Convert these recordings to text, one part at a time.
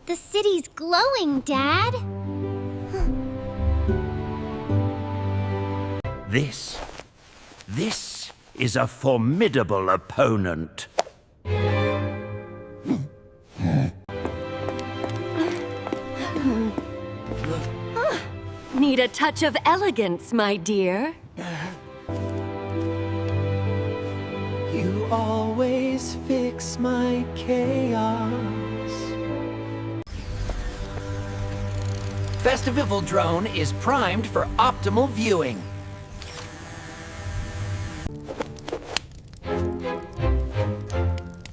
The city's glowing, Dad. This is a formidable opponent. Need a touch of elegance, my dear. You always fix my chaos. Festival drone is primed for optimal viewing.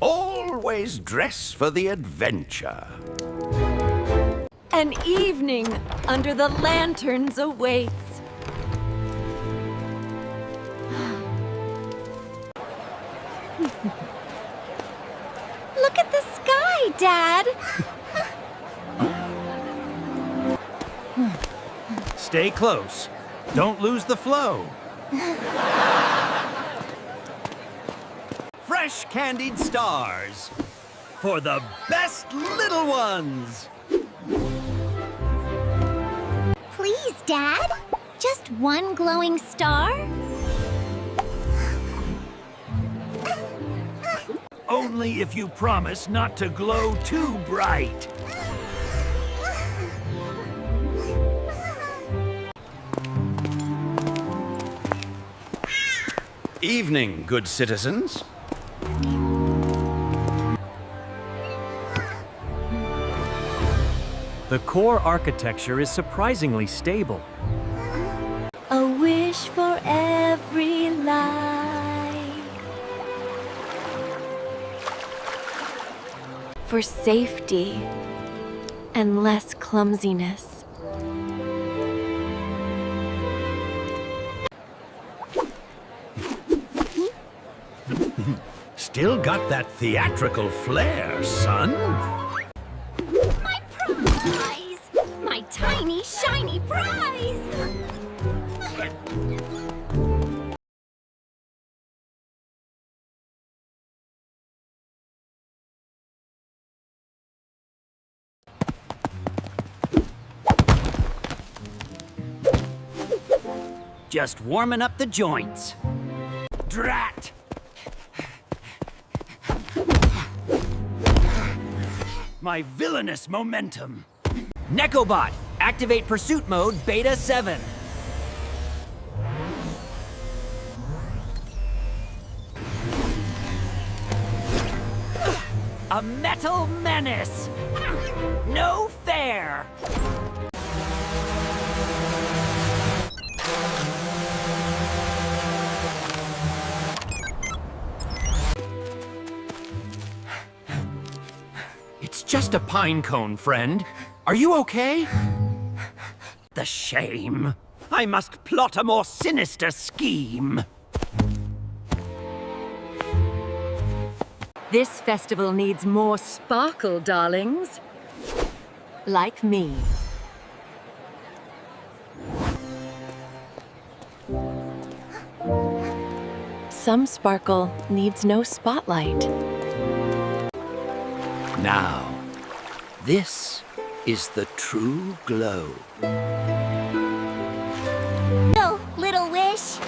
Always dress for the adventure. An evening under the lanterns awaits. Look at the sky, Dad. Stay close. Don't lose the flow. Fresh candied stars for the best little ones. Please, Dad. Just one glowing star? Only if you promise not to glow too bright. Evening, good citizens. The core architecture is surprisingly stable. A wish for every life. For safety and less clumsiness. Still got that theatrical flair, son. My prize! My tiny, shiny prize! Just warming up the joints. Drat! My villainous momentum. Nekobot, activate pursuit mode Beta 7. A metal menace. No fair. It's just a pine cone, friend. Are you okay? The shame. I must plot a more sinister scheme. This festival needs more sparkle, darlings. Like me. Some sparkle needs no spotlight. Now, this is the true glow. No, little wish.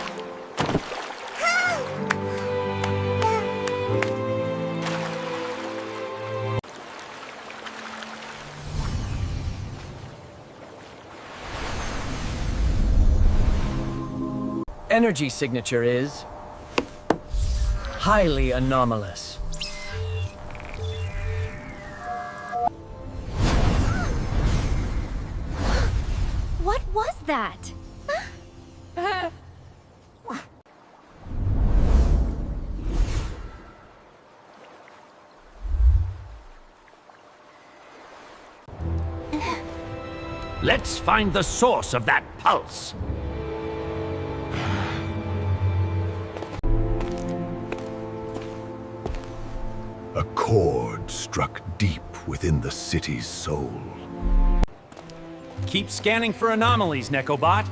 Energy signature is highly anomalous. What was that? Let's find the source of that pulse. A chord struck deep within the city's soul. Keep scanning for anomalies, Nekobot.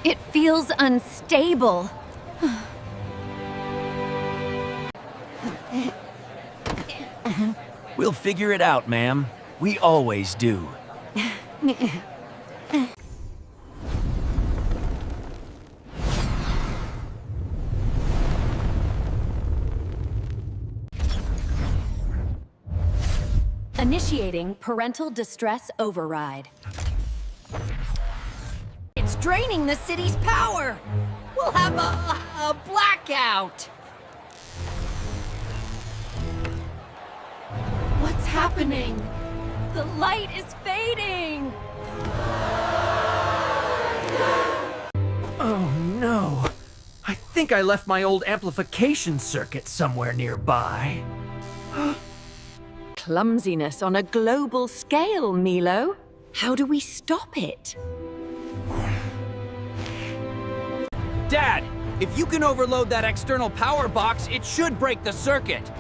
It feels unstable. We'll figure it out, ma'am. We always do. Initiating parental distress override. It's draining the city's power! We'll have a blackout! What's happening? The light is fading! Oh no. I think I left my old amplification circuit somewhere nearby. Clumsiness on a global scale, Milo. How do we stop it? Dad, if you can overload that external power box, it should break the circuit.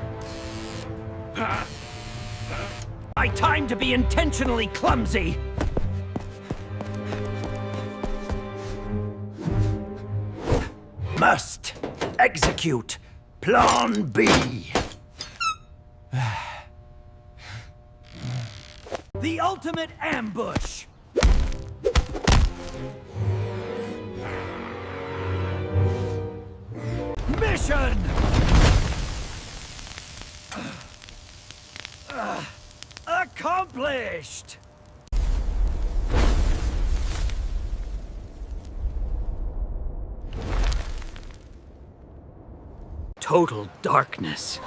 My time to be intentionally clumsy. Must execute Plan B. The ultimate ambush. Mission! Accomplished! Total darkness.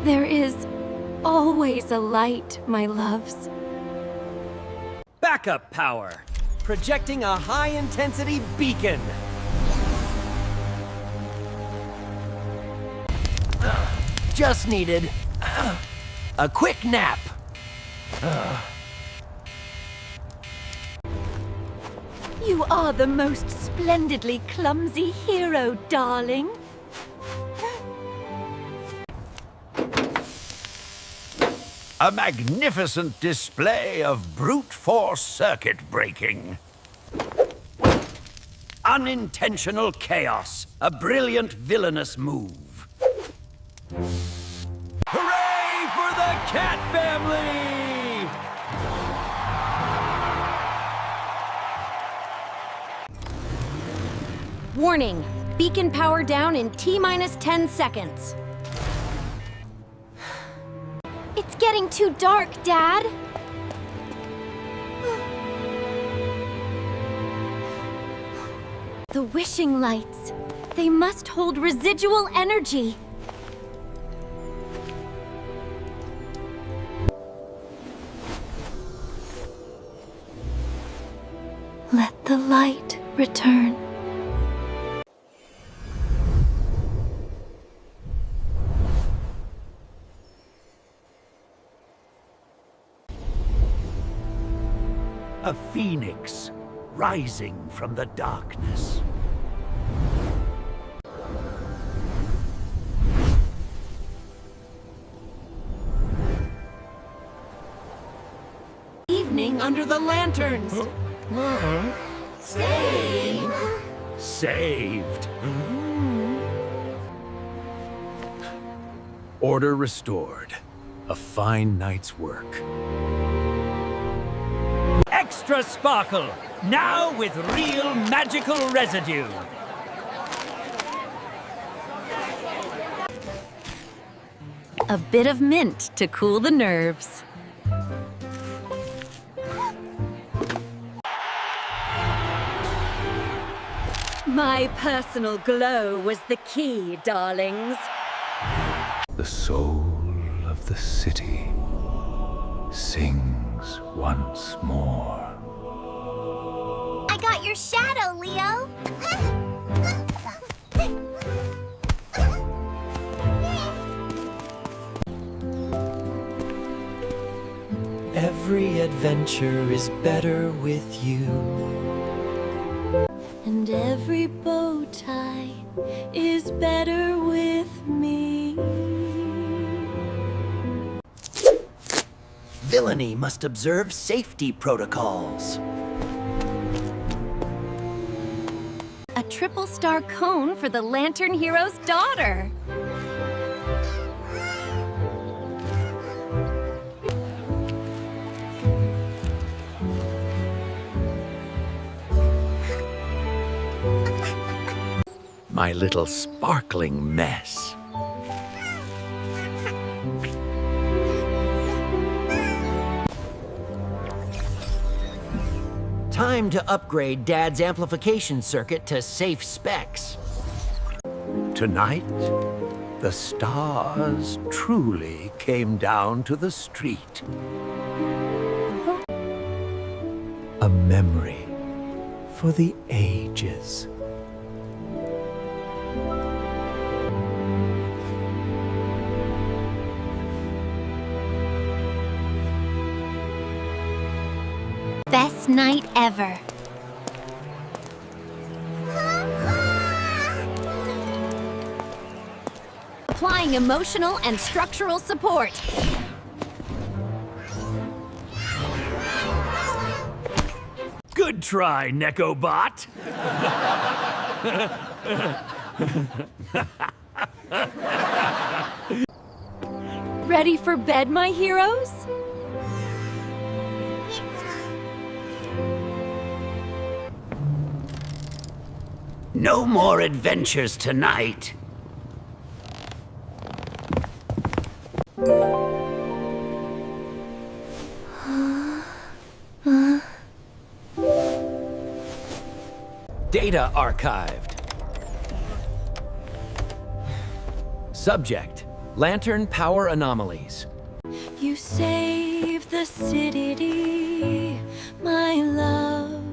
There is always a light, my loves. Backup power. Projecting a high-intensity beacon. Just needed a quick nap. You are the most splendidly clumsy hero, darling. A magnificent display of brute force circuit breaking. Unintentional chaos. A brilliant villainous move. Hooray for the cat family! Warning, beacon power down in T-minus 10 seconds. It's getting too dark, Dad. The wishing lights. They must hold residual energy. Let the light return. A phoenix rising from the darkness. Evening under the lanterns. Saved. Order restored. A fine night's work. Extra sparkle. Now with real magical residue. A bit of mint to cool the nerves. My personal glow was the key, darlings. The soul of the city sings once more. I got your shadow, Leo. Every adventure is better with you. And every bow tie is better with me. Villainy must observe safety protocols. triple star cone for the Lantern Hero's daughter. My little sparkling mess. Time to upgrade Dad's amplification circuit to safe specs. Tonight, the stars truly came down to the street. A memory for the ages. Best night ever. Applying emotional and structural support. Good try, Nekobot. Ready for bed, my heroes? No more adventures tonight. Data archived. Subject: Lantern power anomalies. You saved the city, my love.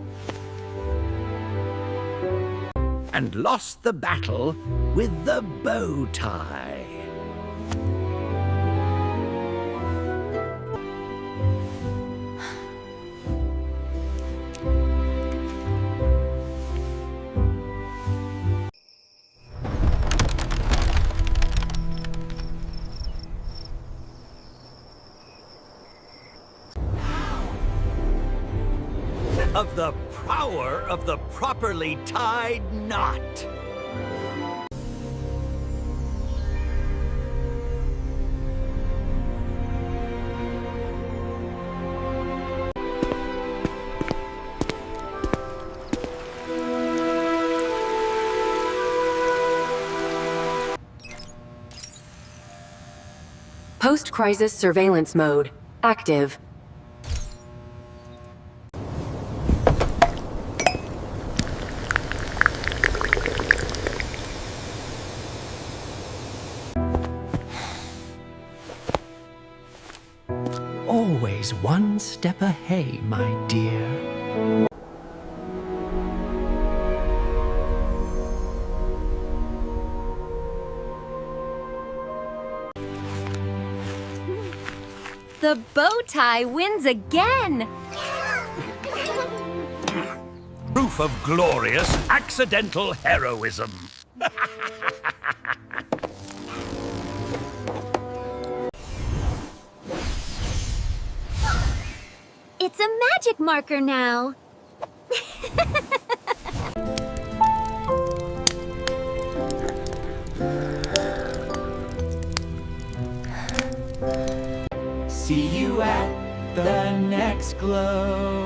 And lost the battle with the bow tie. Of the power of the properly tied knot. Post-crisis surveillance mode. Active. Always one step ahead, my dear. The bow tie wins again! Proof of glorious accidental heroism. It's a magic marker now. See you at the next glow.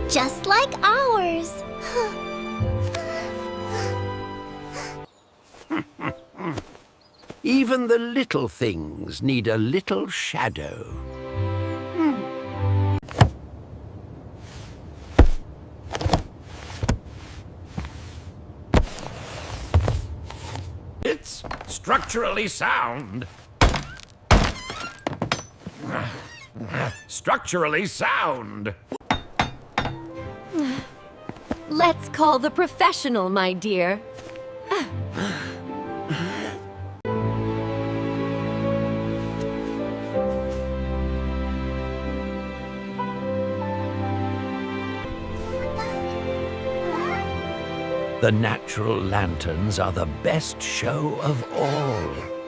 Just like ours. Even the little things need a little shadow. structurally sound. Structurally sound. Let's call the professional, my dear. The natural lanterns are the best show of all.